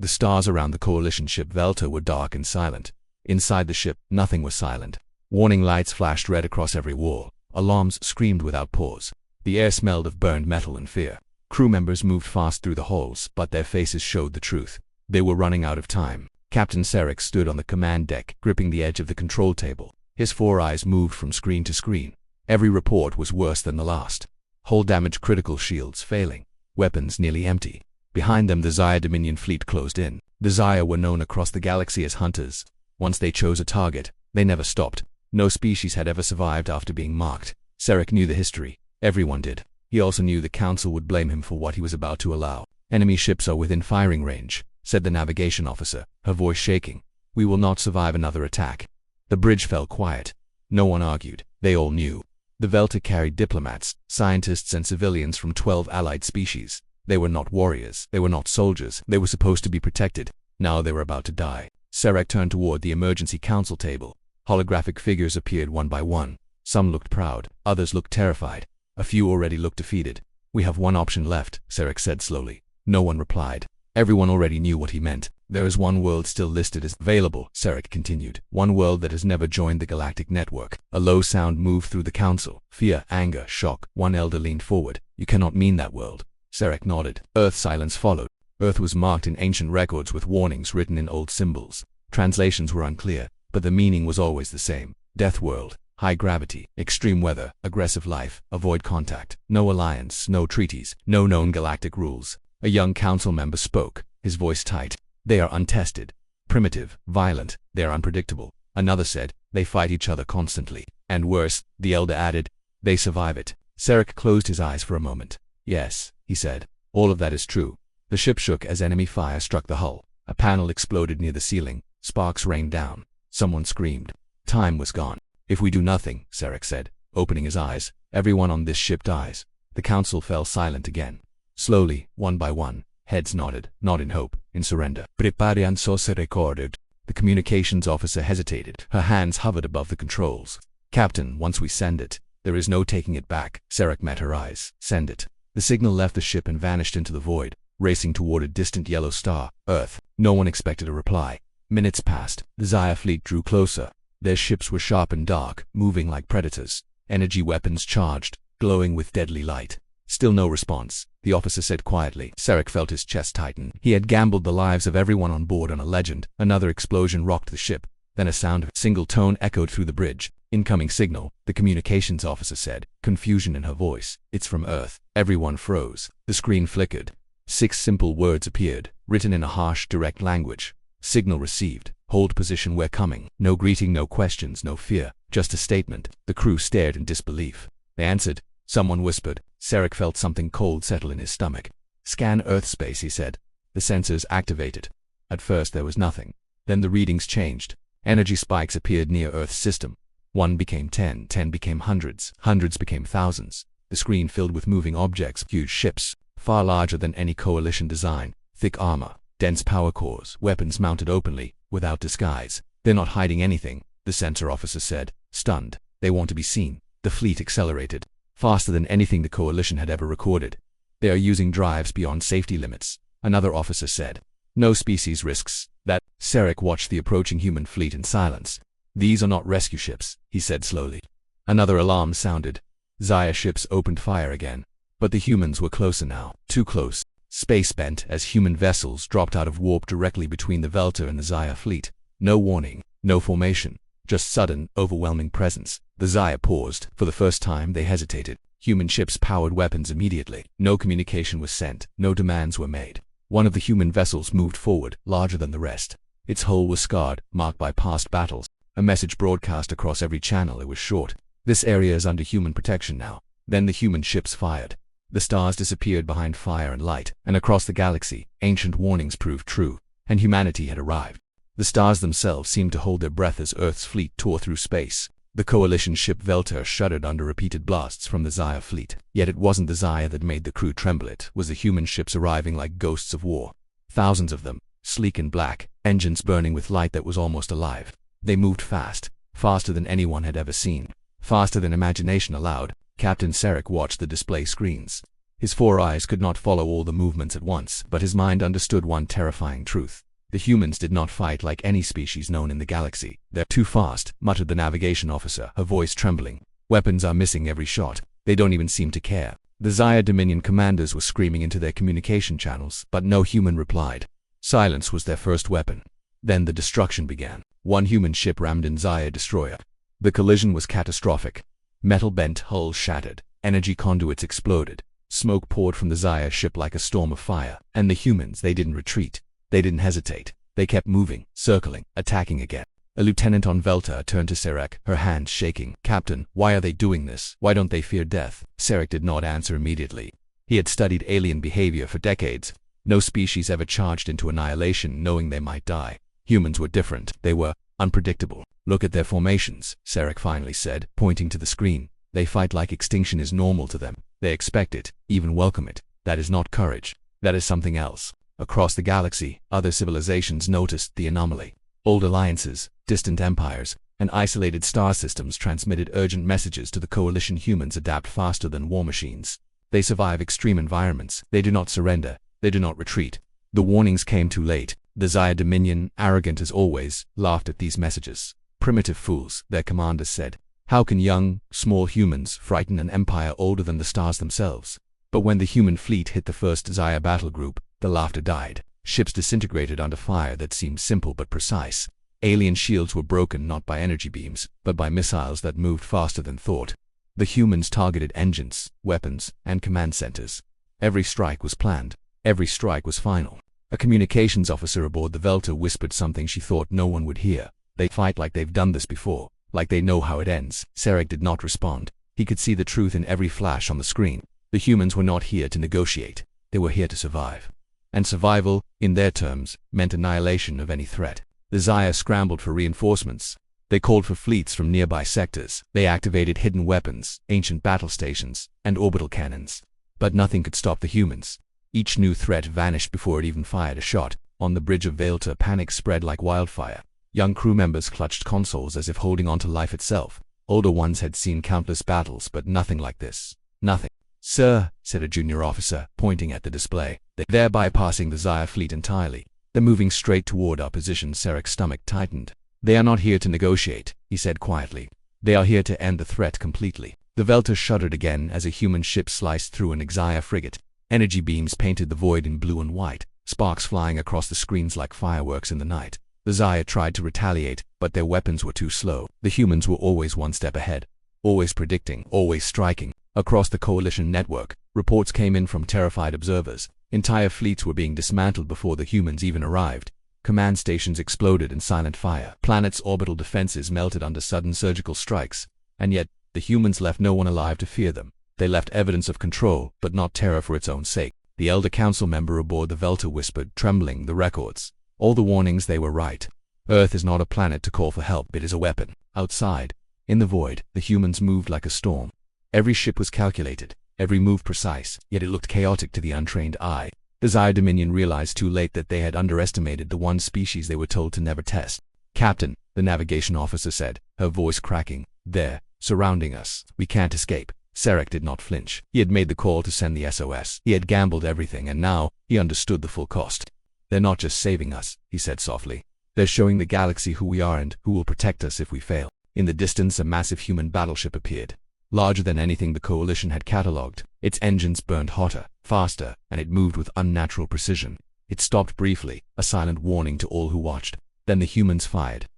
The stars around the coalition ship Velta were dark and silent. Inside the ship, nothing was silent. Warning lights flashed red across every wall. Alarms screamed without pause. The air smelled of burned metal and fear. Crew members moved fast through the halls, but their faces showed the truth. They were running out of time. Captain Sarek stood on the command deck, gripping the edge of the control table. His four eyes moved from screen to screen. Every report was worse than the last. Hull damage, critical shields failing. Weapons nearly empty. Behind them, the Zaya Dominion fleet closed in. The Zaya were known across the galaxy as hunters. Once they chose a target, they never stopped. No species had ever survived after being marked. Sarek knew the history. Everyone did. He also knew the Council would blame him for what he was about to allow. "Enemy ships are within firing range," said the navigation officer, her voice shaking. "We will not survive another attack." The bridge fell quiet. No one argued. They all knew. The Velta carried diplomats, scientists and civilians from 12 allied species. They were not warriors. They were not soldiers. They were supposed to be protected. Now they were about to die. Sarek turned toward the emergency council table. Holographic figures appeared one by one. Some looked proud. Others looked terrified. A few already looked defeated. "We have one option left," Sarek said slowly. No one replied. Everyone already knew what he meant. "There is one world still listed as available," Sarek continued. "One world that has never joined the galactic network." A low sound moved through the council. Fear, anger, shock. One elder leaned forward. "You cannot mean that world." Sarek nodded. Earth silence followed. Earth was marked in ancient records with warnings written in old symbols. Translations were unclear, but the meaning was always the same. Death world. High gravity, extreme weather, aggressive life, avoid contact, no alliance, no treaties, no known galactic rules. A young council member spoke, his voice tight. "They are untested, primitive, violent, they are unpredictable." Another said, "They fight each other constantly. And worse," the elder added, "they survive it." Sarek closed his eyes for a moment. "Yes," he said, "all of that is true." The ship shook as enemy fire struck the hull. A panel exploded near the ceiling. Sparks rained down. Someone screamed. Time was gone. "If we do nothing," Sarek said, opening his eyes, "everyone on this ship dies." The council fell silent again. Slowly, one by one, heads nodded, not in hope, in surrender. "Preparian SOS recorded." The communications officer hesitated. Her hands hovered above the controls. "Captain, once we send it, there is no taking it back." Sarek met her eyes. "Send it." The signal left the ship and vanished into the void, racing toward a distant yellow star, Earth. No one expected a reply. Minutes passed. The Zaya fleet drew closer. Their ships were sharp and dark, moving like predators. Energy weapons charged, glowing with deadly light. Still no response, the officer said quietly. Sarek felt his chest tighten. He had gambled the lives of everyone on board on a legend. Another explosion rocked the ship. Then a sound of single tone echoed through the bridge. "Incoming signal," the communications officer said, confusion in her voice. "It's from Earth." Everyone froze. The screen flickered. 6 simple words appeared, written in a harsh, direct language. "Signal received. Hold position, we're coming." No greeting, no questions, no fear. Just a statement. The crew stared in disbelief. They answered. Someone whispered. Sarek felt something cold settle in his stomach. "Scan Earth space," he said. The sensors activated. At first there was nothing. Then the readings changed. Energy spikes appeared near Earth's system. 1 became 10, 10 became hundreds, hundreds became thousands. The screen filled with moving objects, huge ships, far larger than any coalition design, thick armor, dense power cores, weapons mounted openly, without disguise. "They're not hiding anything," the sensor officer said, stunned. "They want to be seen." The fleet accelerated, faster than anything the coalition had ever recorded. "They are using drives beyond safety limits," another officer said. "No species risks that." Sarek watched the approaching human fleet in silence. "These are not rescue ships," he said slowly. Another alarm sounded. Zaya ships opened fire again. But the humans were closer now, too close. Space bent as human vessels dropped out of warp directly between the Velta and the Zaya fleet. No warning, no formation, just sudden, overwhelming presence. The Zaya paused. For the first time, they hesitated. Human ships powered weapons immediately. No communication was sent, no demands were made. One of the human vessels moved forward, larger than the rest. Its hull was scarred, marked by past battles. A message broadcast across every channel. It was short. "This area is under human protection now." Then the human ships fired. The stars disappeared behind fire and light, and across the galaxy, ancient warnings proved true, and humanity had arrived. The stars themselves seemed to hold their breath as Earth's fleet tore through space. The coalition ship Velta shuddered under repeated blasts from the Zaya fleet. Yet it wasn't the Zaya that made the crew tremble, it was the human ships arriving like ghosts of war. Thousands of them, sleek and black, engines burning with light that was almost alive. They moved fast, faster than anyone had ever seen, faster than imagination allowed. Captain Sarek watched the display screens. His 4 eyes could not follow all the movements at once, but his mind understood one terrifying truth. The humans did not fight like any species known in the galaxy. "They're too fast," muttered the navigation officer, her voice trembling. "Weapons are missing every shot. They don't even seem to care." The Zaya Dominion commanders were screaming into their communication channels, but no human replied. Silence was their first weapon. Then the destruction began. One human ship rammed in Zaya destroyer. The collision was catastrophic. Metal bent, hulls shattered, energy conduits exploded. Smoke poured from the Zaya ship like a storm of fire. And the humans, they didn't retreat. They didn't hesitate. They kept moving, circling, attacking again. A lieutenant on Velta turned to Sarek, her hands shaking. "Captain, why are they doing this? Why don't they fear death?" Sarek did not answer immediately. He had studied alien behavior for decades. No species ever charged into annihilation knowing they might die. Humans were different. They were unpredictable. "Look at their formations," Sarek finally said, pointing to the screen. "They fight like extinction is normal to them. They expect it, even welcome it. That is not courage. That is something else." Across the galaxy, other civilizations noticed the anomaly. Old alliances, distant empires, and isolated star systems transmitted urgent messages to the coalition. Humans adapt faster than war machines. They survive extreme environments. They do not surrender. They do not retreat. The warnings came too late. The Zaya Dominion, arrogant as always, laughed at these messages. "Primitive fools," their commanders said. "How can young, small humans frighten an empire older than the stars themselves?" But when the human fleet hit the first Zaya battle group, the laughter died. Ships disintegrated under fire that seemed simple but precise. Alien shields were broken not by energy beams, but by missiles that moved faster than thought. The humans targeted engines, weapons, and command centers. Every strike was planned. Every strike was final. A communications officer aboard the Velta whispered something she thought no one would hear. "They fight like they've done this before, like they know how it ends." Sarek did not respond. He could see the truth in every flash on the screen. The humans were not here to negotiate. They were here to survive. And survival, in their terms, meant annihilation of any threat. The Zaya scrambled for reinforcements. They called for fleets from nearby sectors. They activated hidden weapons, ancient battle stations, and orbital cannons. But nothing could stop the humans. Each new threat vanished before it even fired a shot. On the bridge of Velta, panic spread like wildfire. Young crew members clutched consoles as if holding on to life itself. Older ones had seen countless battles, but nothing like this. Nothing. "Sir," said a junior officer, pointing at the display. "They're bypassing the Zaya fleet entirely. They're moving straight toward our position." Sarek's stomach tightened. "They are not here to negotiate," he said quietly. "They are here to end the threat completely." The Velta shuddered again as a human ship sliced through an Xia frigate. Energy beams painted the void in blue and white, sparks flying across the screens like fireworks in the night. The Zaya tried to retaliate, but their weapons were too slow. The humans were always one step ahead, always predicting, always striking. Across the coalition network, reports came in from terrified observers. Entire fleets were being dismantled before the humans even arrived. Command stations exploded in silent fire. Planets' orbital defenses melted under sudden surgical strikes. And yet, the humans left no one alive to fear them. They left evidence of control, but not terror for its own sake. The elder council member aboard the Velta whispered, trembling, "The records. All the warnings, they were right. Earth is not a planet to call for help, it is a weapon." Outside, in the void, the humans moved like a storm. Every ship was calculated, every move precise, yet it looked chaotic to the untrained eye. The Zaya Dominion realized too late that they had underestimated the one species they were told to never test. "Captain," the navigation officer said, her voice cracking, "they're surrounding us. We can't escape." Sarek did not flinch. He had made the call to send the SOS. He had gambled everything, and now he understood the full cost. "They're not just saving us," he said softly. "They're showing the galaxy who we are and who will protect us if we fail." In the distance, a massive human battleship appeared. Larger than anything the coalition had catalogued. Its engines burned hotter, faster, and it moved with unnatural precision. It stopped briefly, a silent warning to all who watched. Then the humans fired,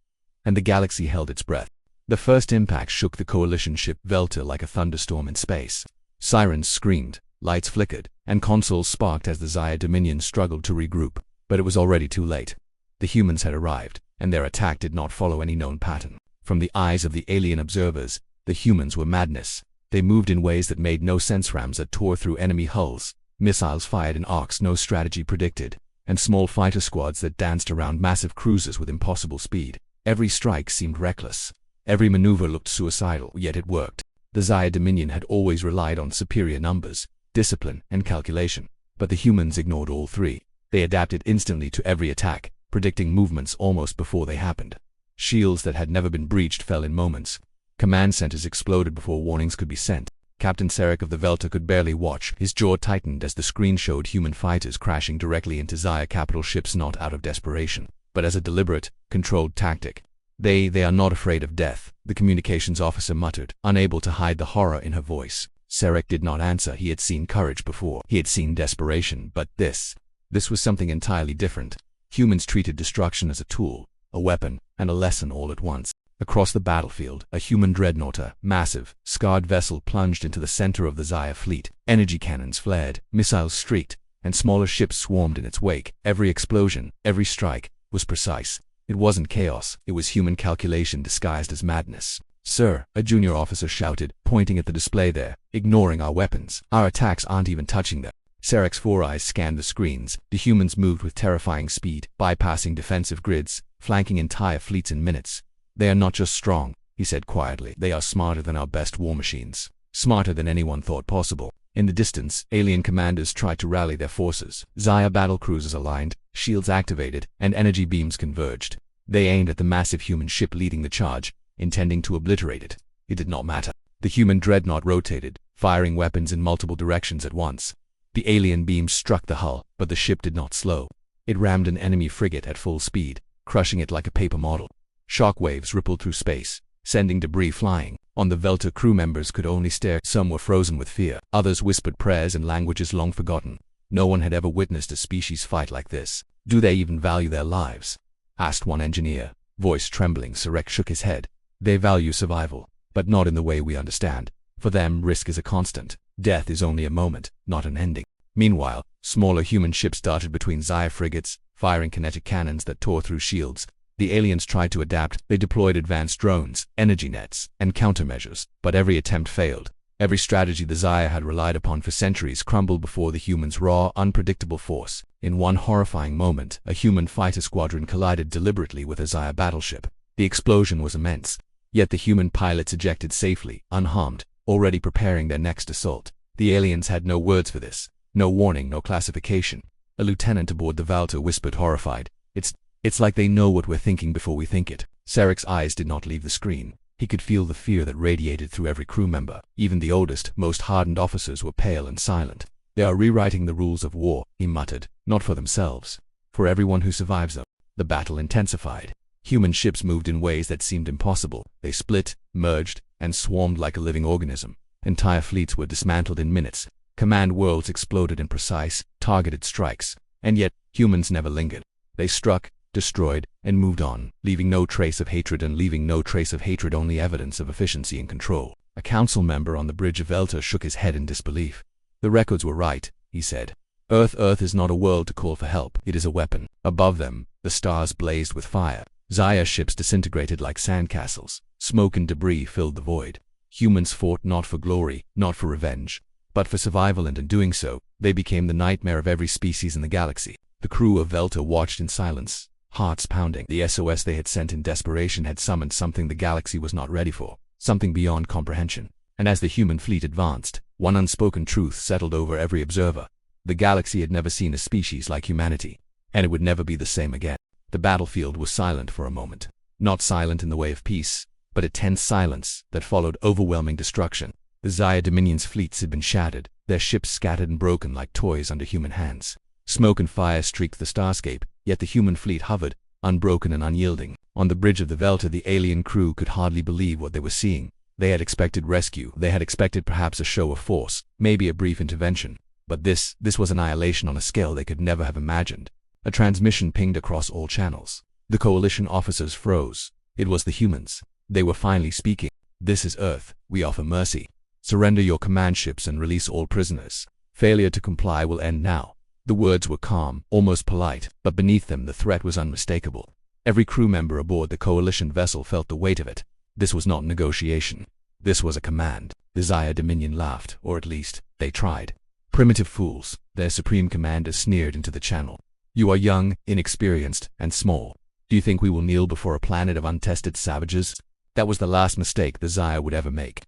and the galaxy held its breath. The first impact shook the coalition ship Velta like a thunderstorm in space. Sirens screamed, lights flickered, and consoles sparked as the Zaya Dominion struggled to regroup. But it was already too late. The humans had arrived, and their attack did not follow any known pattern. From the eyes of the alien observers, the humans were madness. They moved in ways that made no sense. Rams that tore through enemy hulls, missiles fired in arcs no strategy predicted, and small fighter squads that danced around massive cruisers with impossible speed. Every strike seemed reckless. Every maneuver looked suicidal, yet it worked. The Zaya Dominion had always relied on superior numbers, discipline, and calculation. But the humans ignored all three. They adapted instantly to every attack, predicting movements almost before they happened. Shields that had never been breached fell in moments. Command centers exploded before warnings could be sent. Captain Sarek of the Velta could barely watch. His jaw tightened as the screen showed human fighters crashing directly into Zaya capital ships, not out of desperation, but as a deliberate, controlled tactic. They are not afraid of death, the communications officer muttered, unable to hide the horror in her voice. Sarek did not answer. He had seen courage before. He had seen desperation, but this was something entirely different. Humans treated destruction as a tool, a weapon, and a lesson all at once. Across the battlefield, a human dreadnought, a massive, scarred vessel, plunged into the center of the Zaya fleet. Energy cannons flared, missiles streaked, and smaller ships swarmed in its wake. Every explosion, every strike, was precise. It wasn't chaos, it was human calculation disguised as madness. "Sir," a junior officer shouted, pointing at the display there, "ignoring our weapons. Our attacks aren't even touching them." Sarek's four eyes scanned the screens. The humans moved with terrifying speed, bypassing defensive grids, flanking entire fleets in minutes. "They are not just strong," he said quietly. "They are smarter than our best war machines. Smarter than anyone thought possible." In the distance, alien commanders tried to rally their forces. Zaya battlecruisers aligned, shields activated, and energy beams converged. They aimed at the massive human ship leading the charge, intending to obliterate it. It did not matter. The human dreadnought rotated, firing weapons in multiple directions at once. The alien beams struck the hull, but the ship did not slow. It rammed an enemy frigate at full speed, crushing it like a paper model. Shock waves rippled through space, sending debris flying. On the Velta, crew members could only stare. Some were frozen with fear. Others whispered prayers in languages long forgotten. No one had ever witnessed a species fight like this. "Do they even value their lives?" asked one engineer, voice trembling. Sarek shook his head. "They value survival, but not in the way we understand. For them, risk is a constant. Death is only a moment, not an ending." Meanwhile, smaller human ships darted between Zaya frigates, firing kinetic cannons that tore through shields. The aliens tried to adapt. They deployed advanced drones, energy nets, and countermeasures, but every attempt failed. Every strategy the Zaya had relied upon for centuries crumbled before the humans' raw, unpredictable force. In one horrifying moment, a human fighter squadron collided deliberately with a Zaya battleship. The explosion was immense, yet the human pilots ejected safely, unharmed, already preparing their next assault. The aliens had no words for this, no warning, no classification. A lieutenant aboard the Valta whispered, horrified, It's like they know what we're thinking before we think it." Sarek's eyes did not leave the screen. He could feel the fear that radiated through every crew member. Even the oldest, most hardened officers were pale and silent. "They are rewriting the rules of war," he muttered, "not for themselves, for everyone who survives them." The battle intensified. Human ships moved in ways that seemed impossible. They split, merged, and swarmed like a living organism. Entire fleets were dismantled in minutes. Command worlds exploded in precise, targeted strikes. And yet, humans never lingered. They struck, destroyed, and moved on, leaving no trace of hatred, only evidence of efficiency and control. A council member on the bridge of Velta shook his head in disbelief. "The records were right," he said. Earth is not a world to call for help. It is a weapon." Above them, the stars blazed with fire. Zaya ships disintegrated like sandcastles. Smoke and debris filled the void. Humans fought not for glory, not for revenge, but for survival, and in doing so, they became the nightmare of every species in the galaxy. The crew of Velta watched in silence, hearts pounding. The SOS they had sent in desperation had summoned something the galaxy was not ready for, something beyond comprehension. And as the human fleet advanced, one unspoken truth settled over every observer. The galaxy had never seen a species like humanity, and it would never be the same again. The battlefield was silent for a moment. Not silent in the way of peace, but a tense silence that followed overwhelming destruction. The Zaya Dominion's fleets had been shattered, their ships scattered and broken like toys under human hands. Smoke and fire streaked the starscape, yet the human fleet hovered, unbroken and unyielding. On the bridge of the Velta, the alien crew could hardly believe what they were seeing. They had expected rescue. They had expected perhaps a show of force, maybe a brief intervention. But this was annihilation on a scale they could never have imagined. A transmission pinged across all channels. The coalition officers froze. It was the humans. They were finally speaking. "This is Earth. We offer mercy. Surrender your command ships and release all prisoners. Failure to comply will end now." The words were calm, almost polite, but beneath them the threat was unmistakable. Every crew member aboard the coalition vessel felt the weight of it. This was not negotiation. This was a command. The Zaya Dominion laughed, or at least, they tried. "Primitive fools," their supreme commander sneered into the channel. "You are young, inexperienced, and small. Do you think we will kneel before a planet of untested savages?" That was the last mistake the Zaya would ever make.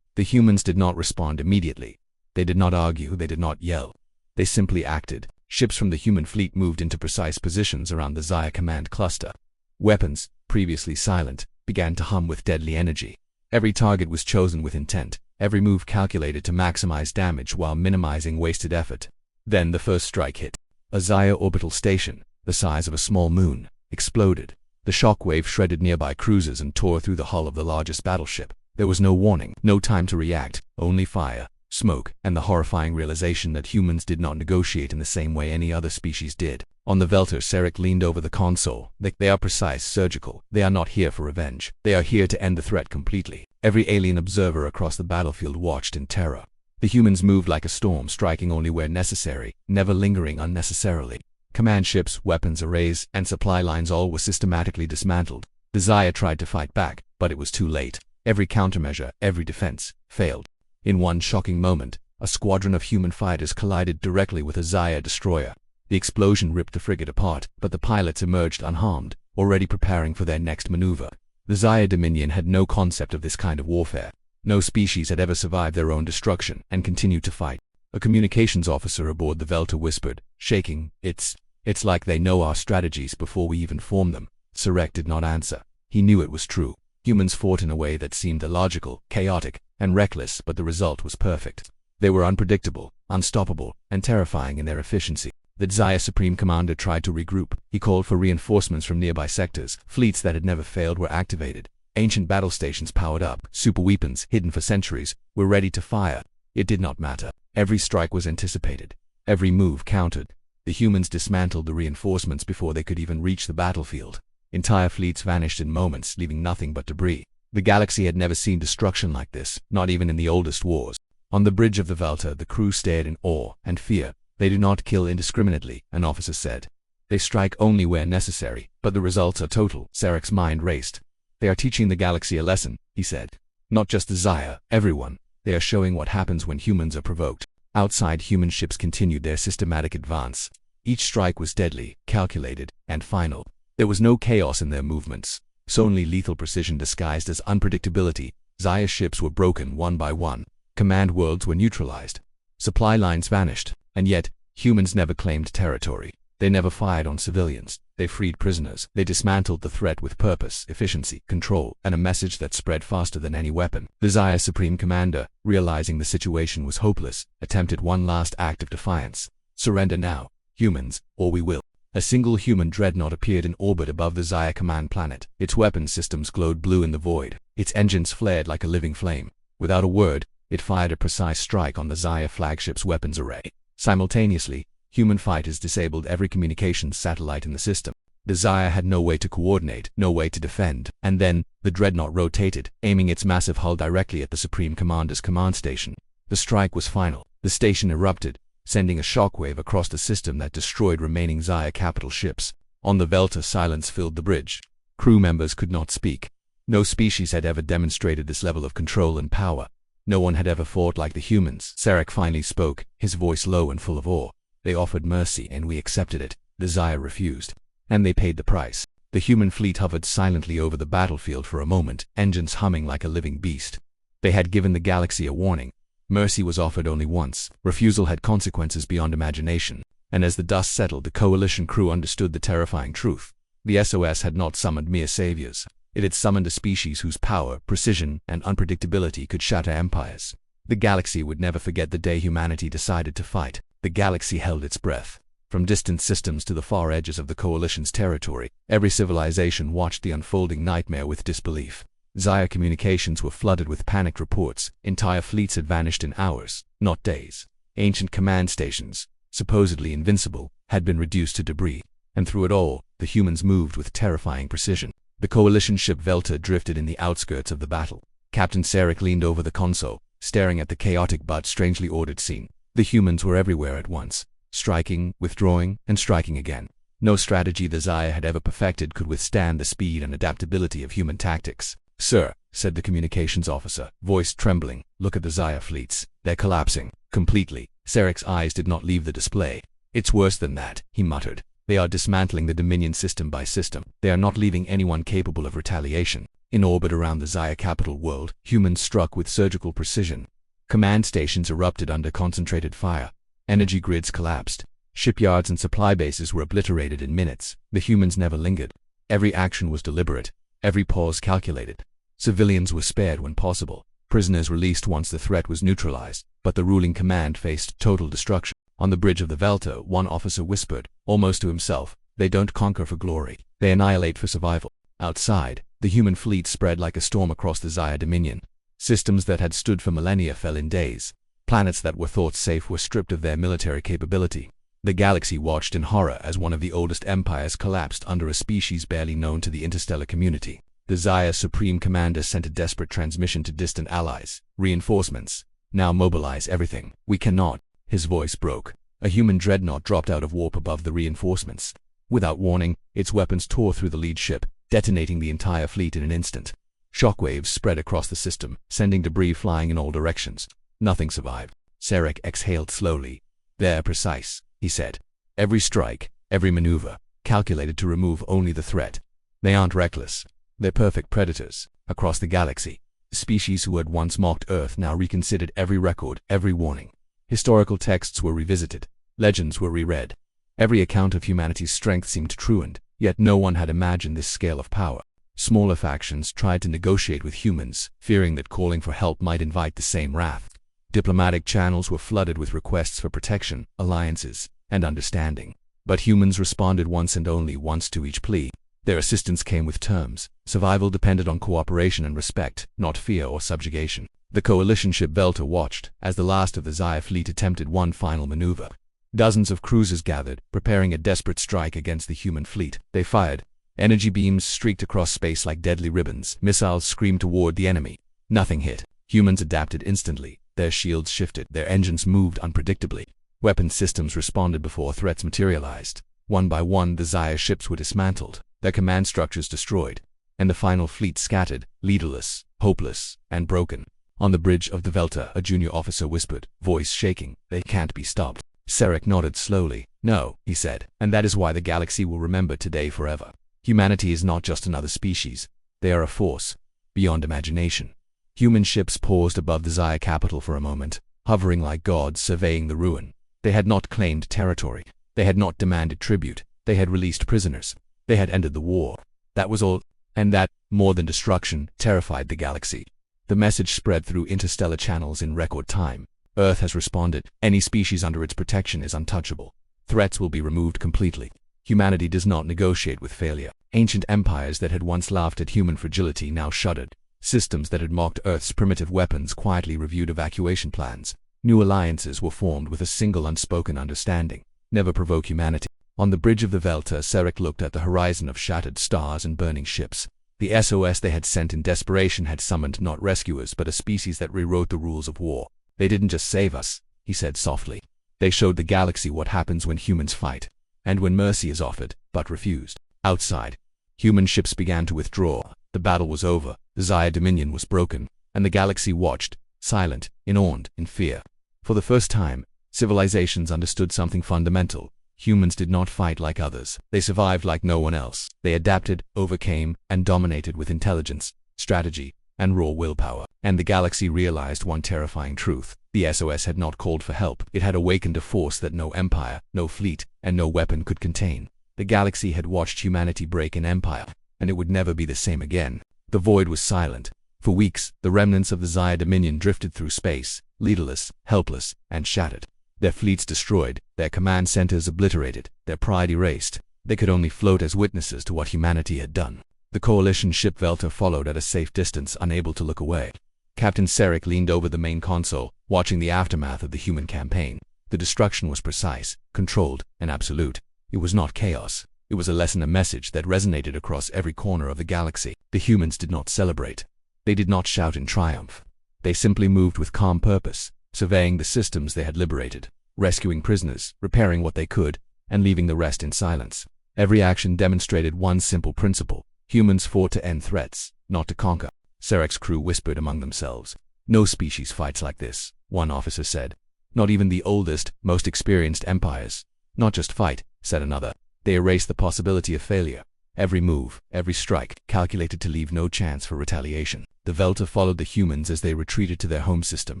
The humans did not respond immediately. They did not argue, they did not yell. They simply acted. Ships from the human fleet moved into precise positions around the Zaya command cluster. Weapons, previously silent, began to hum with deadly energy. Every target was chosen with intent, every move calculated to maximize damage while minimizing wasted effort. Then the first strike hit. A Xayah orbital station, the size of a small moon, exploded. The shockwave shredded nearby cruisers and tore through the hull of the largest battleship. There was no warning, no time to react, only fire, smoke, and the horrifying realization that humans did not negotiate in the same way any other species did. On the Velter, Sarek leaned over the console. They are precise, surgical. They are not here for revenge. They are here to end the threat completely. Every alien observer across the battlefield watched in terror. The humans moved like a storm, striking only where necessary, never lingering unnecessarily. Command ships, weapons arrays, and supply lines all were systematically dismantled. The Xayah tried to fight back, but it was too late. Every countermeasure, every defense, failed. In one shocking moment, a squadron of human fighters collided directly with a Xayah destroyer. The explosion ripped the frigate apart, but the pilots emerged unharmed, already preparing for their next maneuver. The Xayah Dominion had no concept of this kind of warfare. No species had ever survived their own destruction and continued to fight. A communications officer aboard the Velter whispered, shaking, It's like they know our strategies before we even form them." Sarek did not answer. He knew it was true. Humans fought in a way that seemed illogical, chaotic, and reckless, but the result was perfect. They were unpredictable, unstoppable, and terrifying in their efficiency. The Xayah Supreme Commander tried to regroup. He called for reinforcements from nearby sectors. Fleets that had never failed were activated. Ancient battle stations powered up. Super weapons, hidden for centuries, were ready to fire. It did not matter. Every strike was anticipated. Every move counted. The humans dismantled the reinforcements before they could even reach the battlefield. Entire fleets vanished in moments, leaving nothing but debris. The galaxy had never seen destruction like this, not even in the oldest wars. On the bridge of the Velter, the crew stared in awe and fear. "They do not kill indiscriminately," an officer said. "They strike only where necessary, but the results are total." Sarek's mind raced. "They are teaching the galaxy a lesson," he said. "Not just the Xayah, everyone. They are showing what happens when humans are provoked." Outside, human ships continued their systematic advance. Each strike was deadly, calculated, and final. There was no chaos in their movements, so only lethal precision disguised as unpredictability. Xayah ships were broken one by one. Command worlds were neutralized. Supply lines vanished. And yet, humans never claimed territory. They never fired on civilians. They freed prisoners. They dismantled the threat with purpose, efficiency, control, and a message that spread faster than any weapon. The Xayah Supreme Commander, realizing the situation was hopeless, attempted one last act of defiance. "Surrender now, humans, or we will." A single human dreadnought appeared in orbit above the Xayah command planet. Its weapon systems glowed blue in the void. Its engines flared like a living flame. Without a word, it fired a precise strike on the Xayah flagship's weapons array. Simultaneously, human fighters disabled every communications satellite in the system. The Xayah had no way to coordinate, no way to defend. And then, the dreadnought rotated, aiming its massive hull directly at the Supreme Commander's command station. The strike was final. The station erupted, sending a shockwave across the system that destroyed remaining Xayah capital ships. On the Velter, silence filled the bridge. Crew members could not speak. No species had ever demonstrated this level of control and power. No one had ever fought like the humans. Sarek finally spoke, his voice low and full of awe. "They offered mercy, and we accepted it. The Xayah refused. And they paid the price." The human fleet hovered silently over the battlefield for a moment, engines humming like a living beast. They had given the galaxy a warning. Mercy was offered only once. Refusal had consequences beyond imagination. And as the dust settled, the coalition crew understood the terrifying truth. The SOS had not summoned mere saviors. It had summoned a species whose power, precision, and unpredictability could shatter empires. The galaxy would never forget the day humanity decided to fight. The galaxy held its breath. From distant systems to the far edges of the Coalition's territory, every civilization watched the unfolding nightmare with disbelief. Xayah communications were flooded with panicked reports. Entire fleets had vanished in hours, not days. Ancient command stations, supposedly invincible, had been reduced to debris. And through it all, the humans moved with terrifying precision. The Coalition ship Velter drifted in the outskirts of the battle. Captain Sarek leaned over the console, staring at the chaotic but strangely ordered scene. The humans were everywhere at once, striking, withdrawing, and striking again. No strategy the Xayah had ever perfected could withstand the speed and adaptability of human tactics. "Sir," said the communications officer, voice trembling, "look at the Xayah fleets. They're collapsing. Completely." Sarek's eyes did not leave the display. "It's worse than that," he muttered. "They are dismantling the Dominion system by system. They are not leaving anyone capable of retaliation." In orbit around the Xayah capital world, humans struck with surgical precision. Command stations erupted under concentrated fire. Energy grids collapsed. Shipyards and supply bases were obliterated in minutes. The humans never lingered. Every action was deliberate. Every pause calculated. Civilians were spared when possible. prisoners released once the threat was neutralized, but the ruling command faced total destruction. On the bridge of the Velta, one officer whispered, almost to himself, "They don't conquer for glory, they annihilate for survival." Outside, the human fleet spread like a storm across the Zaya Dominion. Systems that had stood for millennia fell in days. Planets that were thought safe were stripped of their military capability. The galaxy watched in horror as one of the oldest empires collapsed under a species barely known to the interstellar community. The Zaya Supreme Commander sent a desperate transmission to distant allies. "Reinforcements. Now mobilize everything." "We cannot." His voice broke. A human dreadnought dropped out of warp above the reinforcements. Without warning, its weapons tore through the lead ship, detonating the entire fleet in an instant. Shockwaves spread across the system, sending debris flying in all directions. Nothing survived. Sarek exhaled slowly. "They're precise," he said. "Every strike, every maneuver, calculated to remove only the threat. They aren't reckless. They're perfect predators." Across the galaxy, species who had once mocked Earth now reconsidered every record, every warning. Historical texts were revisited. Legends were reread. Every account of humanity's strength seemed truant, yet no one had imagined this scale of power. Smaller factions tried to negotiate with humans, fearing that calling for help might invite the same wrath. Diplomatic channels were flooded with requests for protection, alliances, and understanding. But humans responded once and only once to each plea. Their assistance came with terms. Survival depended on cooperation and respect, not fear or subjugation. The coalition ship Velta watched as the last of the Zaya fleet attempted one final maneuver. Dozens of cruisers gathered, preparing a desperate strike against the human fleet. They fired. Energy beams streaked across space like deadly ribbons. Missiles screamed toward the enemy. Nothing hit. Humans adapted instantly. Their shields shifted. Their engines moved unpredictably. Weapon systems responded before threats materialized. One by one, the Zaya ships were dismantled, their command structures destroyed, and the final fleet scattered, leaderless, hopeless, and broken. On the bridge of the Velta, a junior officer whispered, voice shaking, "They can't be stopped." Sarek nodded slowly. "No," he said, "and that is why the galaxy will remember today forever. Humanity is not just another species. They are a force beyond imagination." Human ships paused above the Zaya capital for a moment, hovering like gods surveying the ruin. They had not claimed territory. They had not demanded tribute. They had released prisoners. They had ended the war. That was all. And that, more than destruction, terrified the galaxy. The message spread through interstellar channels in record time. Earth has responded. Any species under its protection is untouchable. Threats will be removed completely. Humanity does not negotiate with failure. Ancient empires that had once laughed at human fragility now shuddered. Systems that had mocked Earth's primitive weapons quietly reviewed evacuation plans. New alliances were formed with a single unspoken understanding: never provoke humanity. On the bridge of the Velta, Sarek looked at the horizon of shattered stars and burning ships. The SOS they had sent in desperation had summoned not rescuers but a species that rewrote the rules of war. "They didn't just save us," he said softly. "They showed the galaxy what happens when humans fight, and when mercy is offered, but refused." Outside, human ships began to withdraw. The battle was over, the Zaya Dominion was broken, and the galaxy watched, silent, awed, in fear. For the first time, civilizations understood something fundamental. Humans did not fight like others. They survived like no one else. They adapted, overcame, and dominated with intelligence, strategy, and raw willpower. And the galaxy realized one terrifying truth. The SOS had not called for help. It had awakened a force that no empire, no fleet, and no weapon could contain. The galaxy had watched humanity break an empire, and it would never be the same again. The void was silent. For weeks, the remnants of the Zaya Dominion drifted through space, leaderless, helpless, and shattered. Their fleets destroyed, their command centers obliterated, their pride erased. They could only float as witnesses to what humanity had done. The coalition ship Velta followed at a safe distance, unable to look away. Captain Sarek leaned over the main console, watching the aftermath of the human campaign. The destruction was precise, controlled, and absolute. It was not chaos. It was a lesson, a message that resonated across every corner of the galaxy. The humans did not celebrate. They did not shout in triumph. They simply moved with calm purpose, surveying the systems they had liberated, rescuing prisoners, repairing what they could, and leaving the rest in silence. Every action demonstrated one simple principle: humans fought to end threats, not to conquer. Sarek's crew whispered among themselves. "No species fights like this," one officer said. "Not even the oldest, most experienced empires." "Not just fight," said another. "They erase the possibility of failure. Every move, every strike, calculated to leave no chance for retaliation." The Velta followed the humans as they retreated to their home system.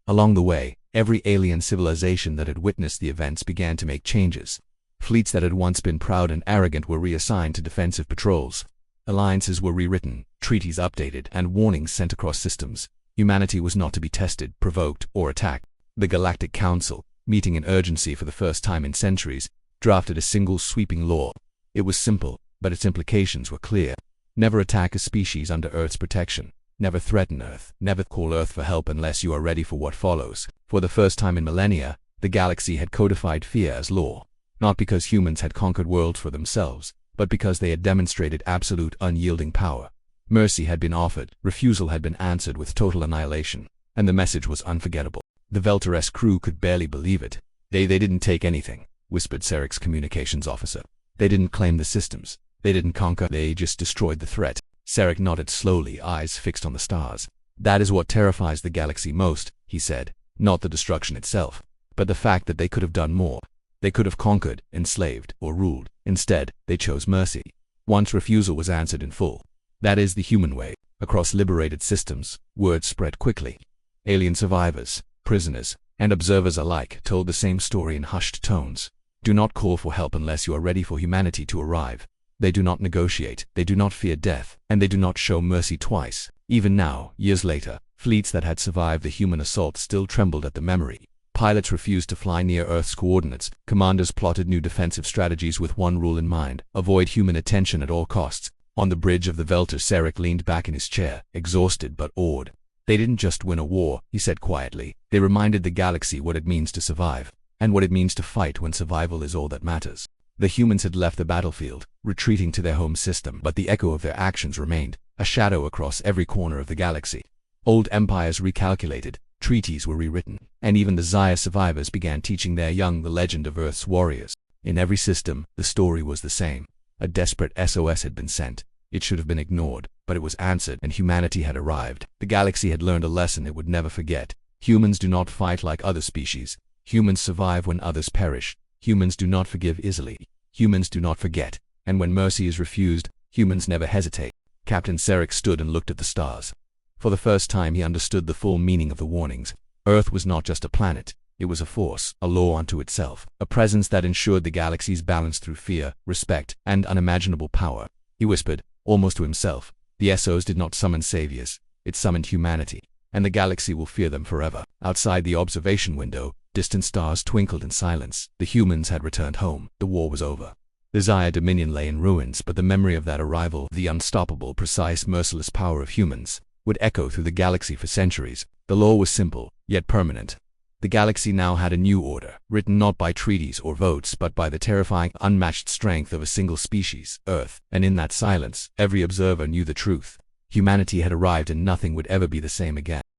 Along the way, every alien civilization that had witnessed the events began to make changes. Fleets that had once been proud and arrogant were reassigned to defensive patrols. Alliances were rewritten, treaties updated, and warnings sent across systems. Humanity was not to be tested, provoked, or attacked. The Galactic Council, meeting in urgency for the first time in centuries, drafted a single sweeping law. It was simple, but its implications were clear. Never attack a species under Earth's protection. Never threaten Earth. Never call Earth for help unless you are ready for what follows. For the first time in millennia, the galaxy had codified fear as law. Not because humans had conquered worlds for themselves, but because they had demonstrated absolute unyielding power. Mercy had been offered, refusal had been answered with total annihilation, and the message was unforgettable. The Velter's crew could barely believe it. They didn't take anything, whispered Sarek's communications officer. They didn't claim the systems. They didn't conquer, they just destroyed the threat. Sarek nodded slowly, eyes fixed on the stars. That is what terrifies the galaxy most, he said. Not the destruction itself, but the fact that they could have done more. They could have conquered, enslaved, or ruled. Instead, they chose mercy. Once refusal was answered in full. That is the human way. Across liberated systems, word spread quickly. Alien survivors, prisoners, and observers alike told the same story in hushed tones. Do not call for help unless you are ready for humanity to arrive. They do not negotiate, they do not fear death, and they do not show mercy twice. Even now, years later, fleets that had survived the human assault still trembled at the memory. Pilots refused to fly near Earth's coordinates. Commanders plotted new defensive strategies with one rule in mind: avoid human attention at all costs. On the bridge of the Velter, Sarek leaned back in his chair, exhausted but awed. They didn't just win a war, he said quietly. They reminded the galaxy what it means to survive, and what it means to fight when survival is all that matters. The humans had left the battlefield, retreating to their home system, but the echo of their actions remained, a shadow across every corner of the galaxy. Old empires recalculated, treaties were rewritten, and even the Zaya survivors began teaching their young the legend of Earth's warriors. In every system, the story was the same. A desperate SOS had been sent. It should have been ignored, but it was answered, and humanity had arrived. The galaxy had learned a lesson it would never forget. Humans do not fight like other species. Humans survive when others perish. Humans do not forgive easily. Humans do not forget. And when mercy is refused, humans never hesitate. Captain Sarek stood and looked at the stars. For the first time he understood the full meaning of the warnings. Earth was not just a planet. It was a force, a law unto itself, a presence that ensured the galaxy's balance through fear, respect, and unimaginable power. He whispered, almost to himself, the SOS did not summon saviors, it summoned humanity, and the galaxy will fear them forever. Outside the observation window, distant stars twinkled in silence. The humans had returned home. The war was over. The Zaya Dominion lay in ruins, but the memory of that arrival, the unstoppable, precise, merciless power of humans, would echo through the galaxy for centuries. The law was simple, yet permanent. The galaxy now had a new order, written not by treaties or votes, but by the terrifying, unmatched strength of a single species, Earth. And in that silence, every observer knew the truth. Humanity had arrived and nothing would ever be the same again.